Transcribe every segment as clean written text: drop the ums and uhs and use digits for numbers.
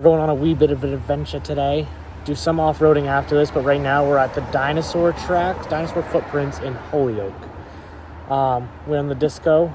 We're going on a wee bit of an adventure today. Do some off-roading after this, but right now we're at the dinosaur tracks, dinosaur footprints in Holyoke. We're on the disco,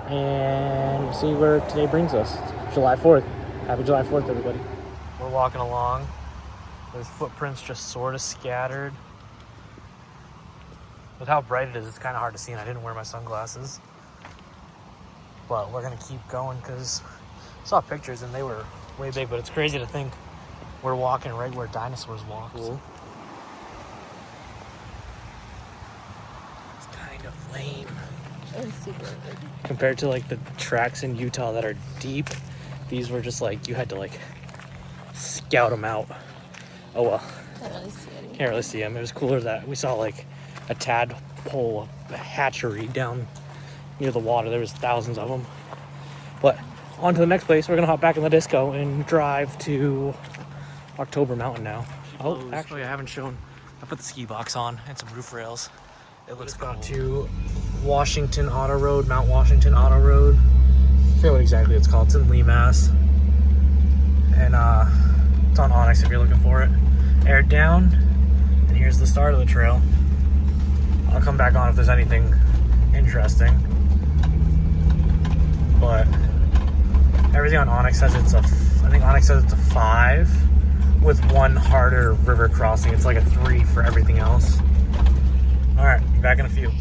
and we'll see where today brings us. It's July 4th. Happy July 4th, everybody. We're walking along. There's footprints just sort of scattered. With how bright it is, it's kind of hard to see, and I didn't wear my sunglasses. But we're going to keep going because I saw pictures and they were way big, but it's crazy to think we're walking right where dinosaurs walked. Cool. It's kind of lame. That was super good. Compared to like the tracks in Utah that are deep, these were just like, you had to like scout them out. Oh well. Can't really see them. It was cooler that we saw like a tadpole hatchery down near the water. There was thousands of them. But on to the next place. We're gonna hop back in the disco and drive to October Mountain now. Oh, actually I haven't shown. I put the ski box on and some roof rails. It looks cool. To Washington Auto Road, Mount Washington Auto Road. I forget what exactly it's called. It's in Lee, Mass. And it's on Onyx if you're looking for it. Aired down, and here's the start of the trail. I'll come back on if there's anything interesting. But everything on Onyx says it's I think Onyx says it's a 5 with one harder river crossing. It's like a 3 for everything else. All right, be back in a few.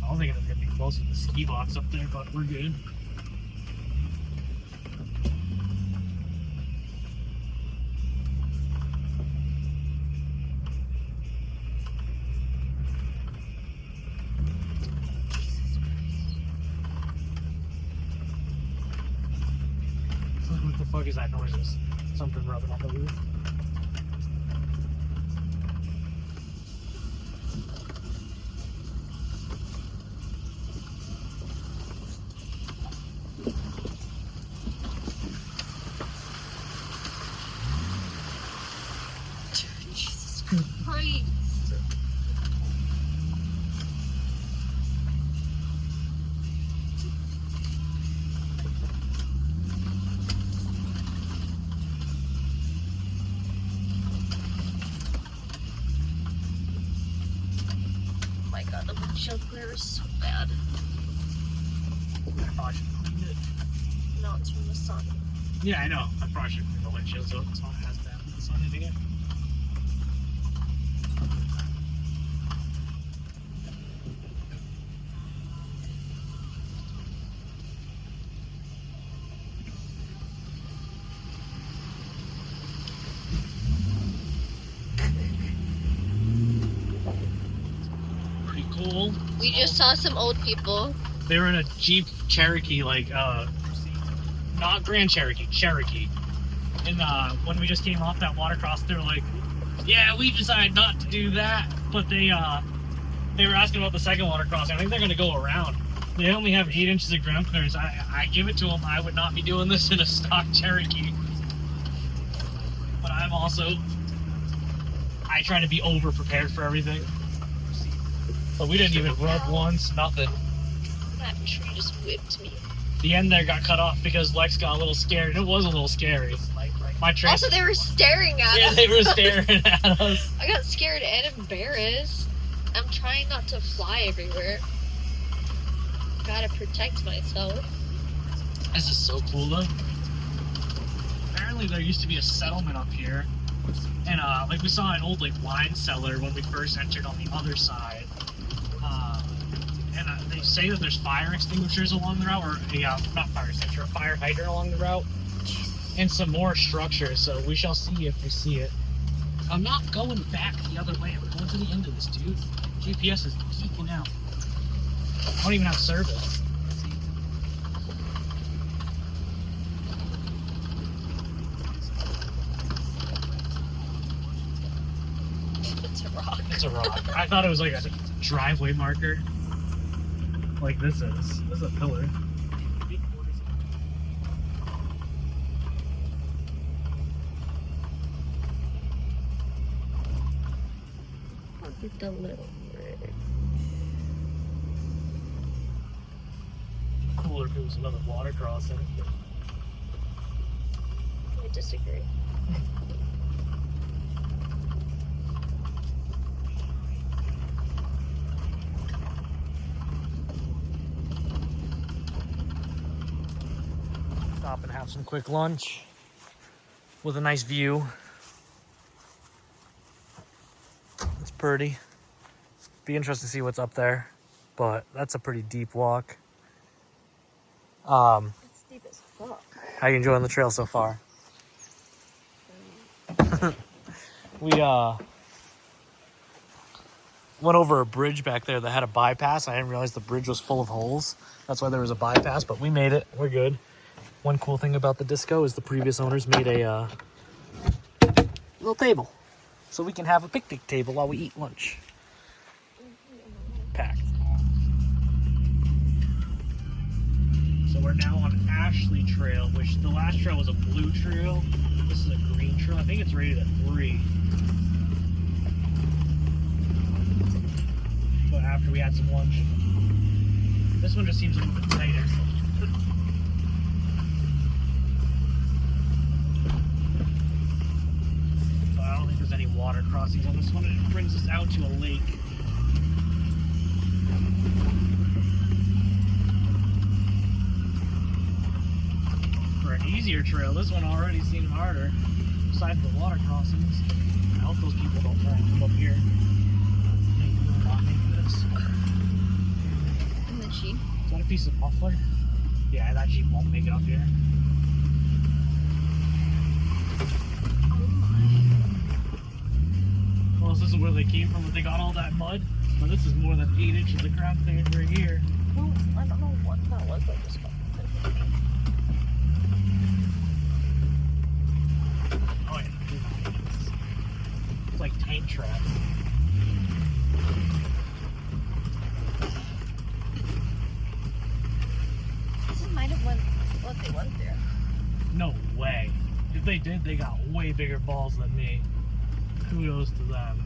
I was thinking it was gonna be close with the ski box up there, but we're good. What the fuck is that noise? Is something rubbing on the roof? Christ. Oh my god, the windshield glare is so bad. I probably should clean it. No, it's from the sun. Yeah, I know. I probably should clean the windshield so it's not as bad with the sun hitting it. Pretty cool. We just saw some old people. They were in a Jeep Cherokee, like, not Grand Cherokee, Cherokee. And when we just came off that watercross, they were like, yeah, we decided not to do that. But they were asking about the second watercross. I think they're going to go around. They only have 8 inches of ground clearance. I give it to them. I would not be doing this in a stock Cherokee. But I'm also, I try to be over prepared for everything. But we didn't even rub once, nothing. That tree just whipped me. The end there got cut off because Lex got a little scared. It was a little scary. My trans- Also, they were staring at us. Yeah, they were staring at us. I got scared and embarrassed. I'm trying not to fly everywhere. gotta protect myself. This is so cool though. Apparently there used to be a settlement up here. And like we saw an old like wine cellar when we first entered on the other side. And they say that there's fire extinguishers along the route, or not fire extinguisher, a fire hydrant along the route. And some more structures, so we shall see if we see it. I'm not going back the other way, I'm going to the end of this, dude. GPS is geeking out. I don't even have service. It's a rock. It's a rock. I thought it was like a driveway marker. Like this is. This is a pillar. With the little rig. Cooler if it was another water crossing. I disagree. Stop and have some quick lunch with a nice view. It's pretty. Be interesting to see what's up there, but that's a pretty deep walk. It's deep as fuck. How you enjoying the trail so far? We went over a bridge back there that had a bypass. I didn't realize the bridge was full of holes. That's why there was a bypass, but we made it. We're good. One cool thing about the disco is the previous owners made a little table, so we can have a picnic table while we eat lunch. Packed. So we're now on Ashley Trail, which the last trail was a blue trail. This is a green trail. I think it's rated at 3. But after we had some lunch, this one just seems a little bit tighter. But I don't think there's any water crossings on this one. It brings us out to a lake. For an easier trail, this one already seemed harder. Besides the water crossings. I hope those people don't try and come up here. They will not make this. And the Jeep. Is that a piece of muffler? Yeah, that Jeep won't make it up here. Well, this is where they came from, but they got all that mud. But this is more than 8 inches of ground cleared right here. Well, I don't know what that was, but just fucking hit me. Oh yeah. It's like tank traps. This might have went what they went through. No way. If they did, they got way bigger balls than me. Kudos to them.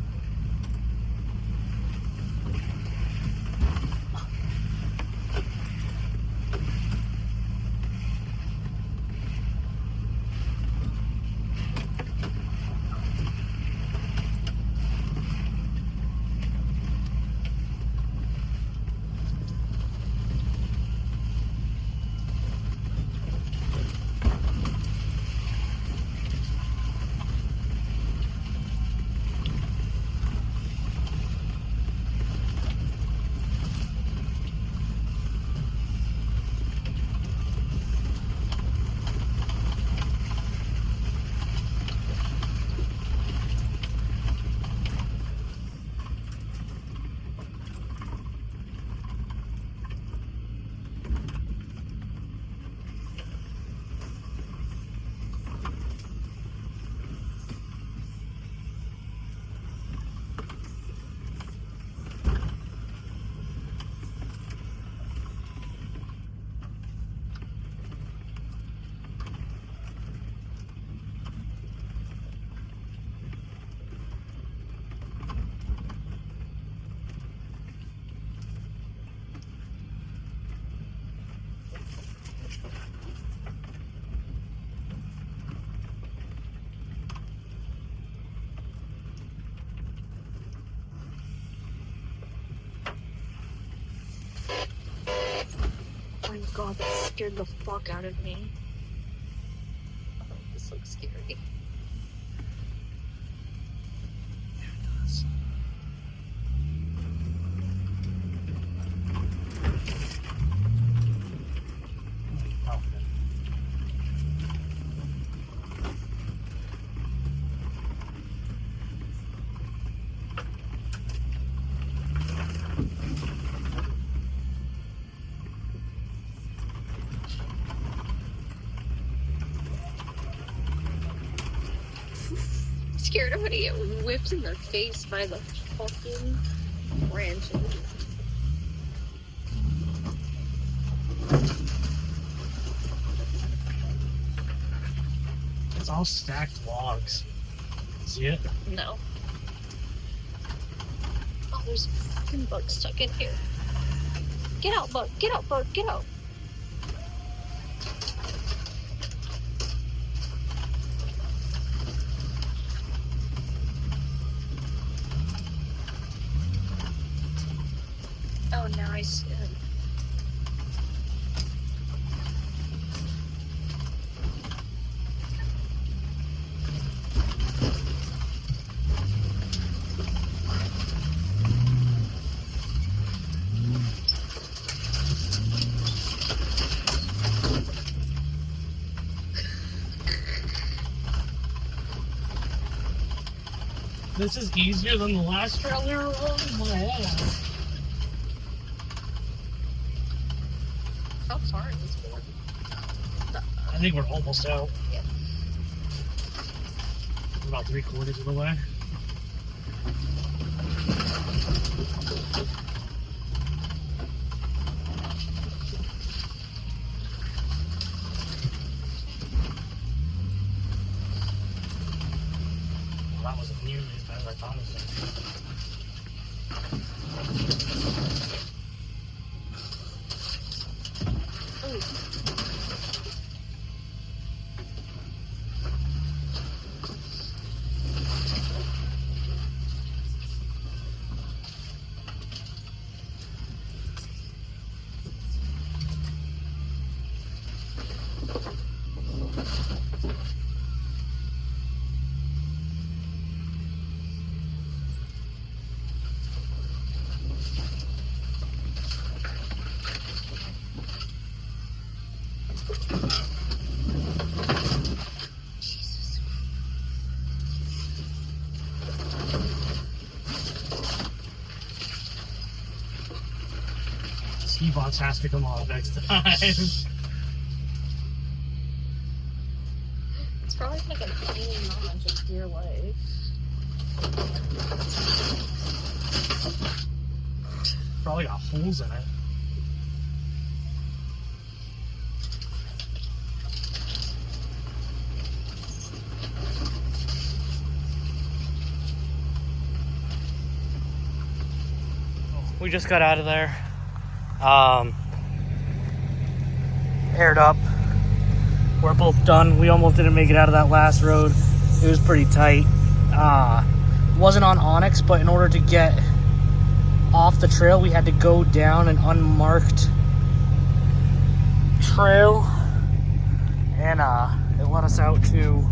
god, that scared the fuck out of me. Oh, this looks scary. Scared I'm gonna get whipped in the face by the fucking branches. It's all stacked logs. See it? No. Oh, there's a fucking bug stuck in here. Get out, bug. Get out, bug. Get out. Oh, now I see him. This is easier than the last trailer. Oh my ass. How far is this for? I think we're almost out. Yeah. We're about 3/4 of the way. Well, that wasn't nearly as bad as I thought it was. Ski box has to come on next time. It's probably like a tiny knowledge of dear life. Probably got holes in it. We just got out of there. Aired up. We're both done. We almost didn't make it out of that last road. It was pretty tight. Wasn't on Onyx, but in order to get off the trail, we had to go down an unmarked trail, and it led us out to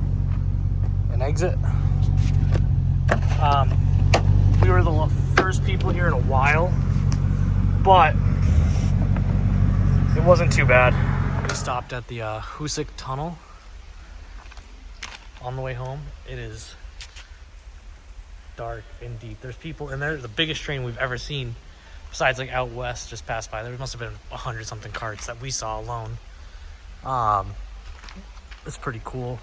an exit. We were the first people here in a while, but it wasn't too bad. We stopped at the Hoosick Tunnel on the way home. It is dark and deep. There's people in there. The biggest train we've ever seen, besides like out west, just passed by. There must have been 100 something carts that we saw alone. It's pretty cool.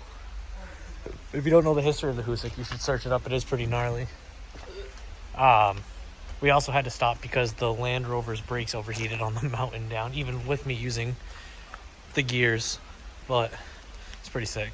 If you don't know the history of the Hoosick, you should search it up. It is pretty gnarly. We also had to stop because the Land Rover's brakes overheated on the mountain down, even with me using the gears, but it's pretty sick.